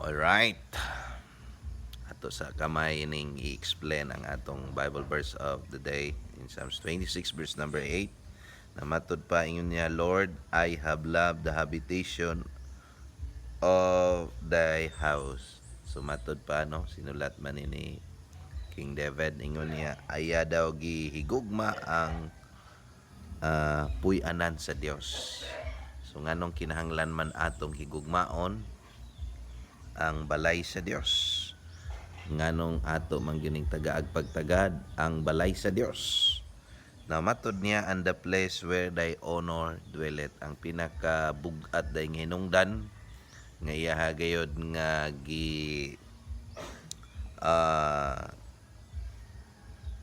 Alright. Ato sa kamay ning i-explain ang atong Bible verse of the day in Psalms 26 verse number 8. Namatod pa ingon niya, Lord, I have loved the habitation of thy house. So matod pa no, sinulat man ni King David, ingon niya, aya daw gihigugma ang puy-anan sa Dios. So nganong kinahanglan man atong higugmaon ang balay sa Dios. Nganong ato man gining tagaag pagtagad ang balay sa Dios. Now matod niya, and the place where thy honor dwelleth, ang pinaka bugat day hinungdan nga iya gayod nga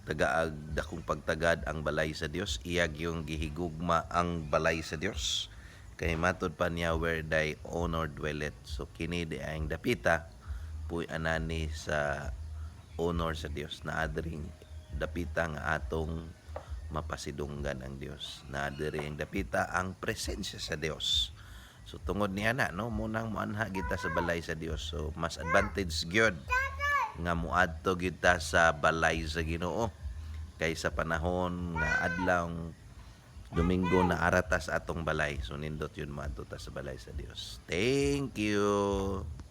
tagaag dakong pagtagad ang balay sa Dios, iyag yung gihigugma ang balay sa Dios. Kay matod pa niya, where thy honor dwelleth. So kini di ang dapita puy anani sa honor sa Dios, na adring dapita nga atong mapasidunggan ang Dios, na adiri ang dapita ang presensya sa Dios. So tungod niya na no, munang muanha kita sa balay sa Dios. So mas advantage gyud nga muadto gyud ta sa balay sa Ginoo kaysa panahon nga adlaw Domingo na aratas atong balay. So nindot yun, maadto ta sa balay sa Dios. Thank you.